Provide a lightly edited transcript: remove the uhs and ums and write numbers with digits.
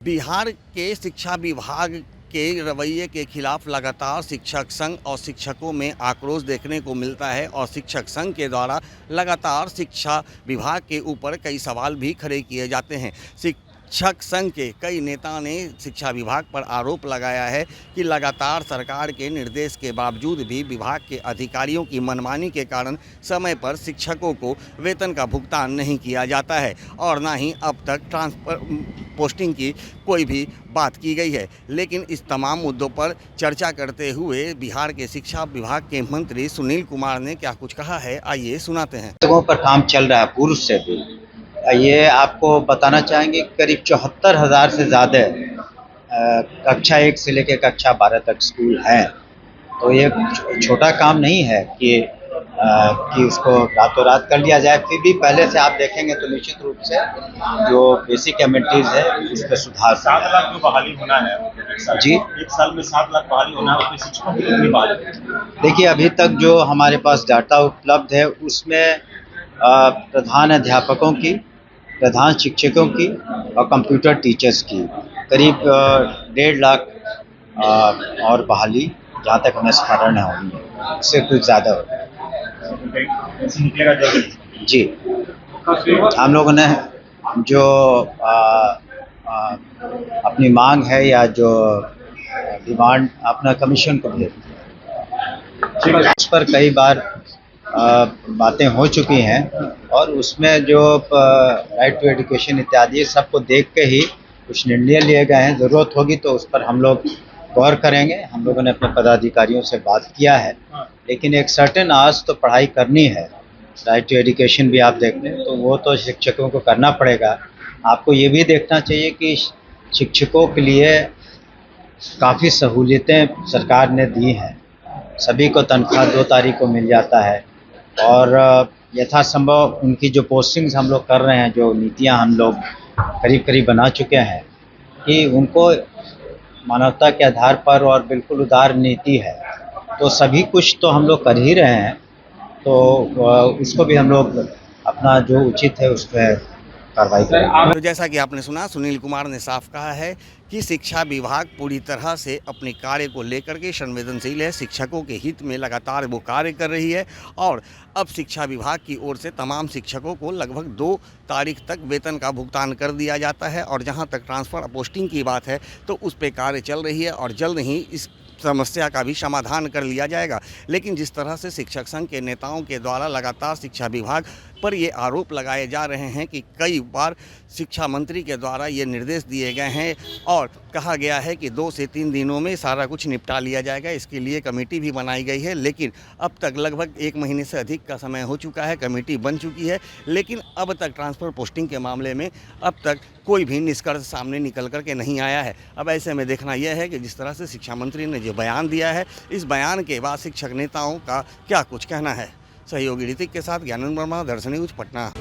बिहार के शिक्षा विभाग के रवैये के खिलाफ लगातार शिक्षक संघ और शिक्षकों में आक्रोश देखने को मिलता है और शिक्षक संघ के द्वारा लगातार शिक्षा विभाग के ऊपर कई सवाल भी खड़े किए जाते हैं। शिक्षक संघ के कई नेताओं ने शिक्षा विभाग पर आरोप लगाया है कि लगातार सरकार के निर्देश के बावजूद भी विभाग के अधिकारियों की मनमानी के कारण समय पर शिक्षकों को वेतन का भुगतान नहीं किया जाता है और ना ही अब तक ट्रांसफर पोस्टिंग की कोई भी बात की गई है। लेकिन इस तमाम मुद्दों पर चर्चा करते हुए बिहार के शिक्षा विभाग के मंत्री सुनील कुमार ने क्या कुछ कहा है, आइए सुनाते हैं। जगहों पर काम चल रहा है पूर्व से भी। ये आपको बताना चाहेंगे करीब 74,000 से ज़्यादा कक्षा 1 से लेकर कक्षा 12 तक स्कूल हैं। तो ये छोटा काम नहीं है कि इसको रातों रात कर लिया जाए। फिर भी पहले से आप देखेंगे तो निश्चित रूप से जो बेसिक एमिनिटीज़ है इस पर सुधार। 7 लाख जो बहाली होना है जी, एक साल में 7 लाख बहाली होना है, उसमें शिक्षकों की कितनी बहाली? देखिए अभी तक जो हमारे पास डाटा उपलब्ध है उसमें प्रधान अध्यापकों की, प्रधान शिक्षकों की और कंप्यूटर टीचर्स की करीब 1.5 लाख और बहाली जहाँ तक हमें स्मरण है होनी है, इससे कुछ ज़्यादा हो। जी, हम लोगों ने जो अपनी मांग है या जो डिमांड अपना कमीशन को भेज दिया, उस पर कई बार बातें हो चुकी हैं और उसमें जो राइट टू एजुकेशन इत्यादि सबको देख के ही कुछ निर्णय लिए गए हैं। ज़रूरत होगी तो उस पर हम लोग गौर करेंगे। हम लोगों ने अपने पदाधिकारियों से बात किया है, लेकिन एक सर्टेन आज तो पढ़ाई करनी है। राइट टू एजुकेशन भी आप देख लें तो वो तो शिक्षकों को करना पड़ेगा। आपको ये भी देखना चाहिए कि शिक्षकों के लिए काफ़ी सहूलियतें सरकार ने दी हैं। सभी को तनख्वाह 2 तारीख को मिल जाता है और यथासंभव उनकी जो पोस्टिंग्स हम लोग कर रहे हैं, जो नीतियां हम लोग करीब करीब बना चुके हैं कि उनको मानवता के आधार पर और बिल्कुल उदार नीति है, तो सभी कुछ तो हम लोग कर ही रहे हैं। तो उसको भी हम लोग अपना जो उचित है उस पर कार्रवाई करेंगे। तो जैसा कि आपने सुना, सुनील कुमार ने साफ कहा है कि शिक्षा विभाग पूरी तरह से अपने कार्य को लेकर के संवेदनशील है। शिक्षकों के हित में लगातार वो कार्य कर रही है और अब शिक्षा विभाग की ओर से तमाम शिक्षकों को लगभग 2 तारीख तक वेतन का भुगतान कर दिया जाता है और जहां तक ट्रांसफ़र पोस्टिंग की बात है तो उस पर कार्य चल रही है और जल्द ही इस समस्या का भी समाधान कर लिया जाएगा। लेकिन जिस तरह से शिक्षक संघ के नेताओं के द्वारा लगातार शिक्षा विभाग पर ये आरोप लगाए जा रहे हैं कि कई बार शिक्षा मंत्री के द्वारा ये निर्देश दिए गए हैं और कहा गया है कि 2 से 3 दिनों में सारा कुछ निपटा लिया जाएगा। इसके लिए कमेटी भी बनाई गई है, लेकिन अब तक लगभग 1 महीने से अधिक का समय हो चुका है, कमेटी बन चुकी है, लेकिन अब तक ट्रांसफ़र पोस्टिंग के मामले में अब तक कोई भी निष्कर्ष सामने निकल कर के नहीं आया है। अब ऐसे में देखना यह है कि जिस तरह से शिक्षा मंत्री ने जो बयान दिया है, इस बयान के बाद शिक्षक नेताओं का क्या कुछ कहना है। सहयोगी ऋतिक के साथ ज्ञानंद वर्मा, दर्शन न्यूज, पटना।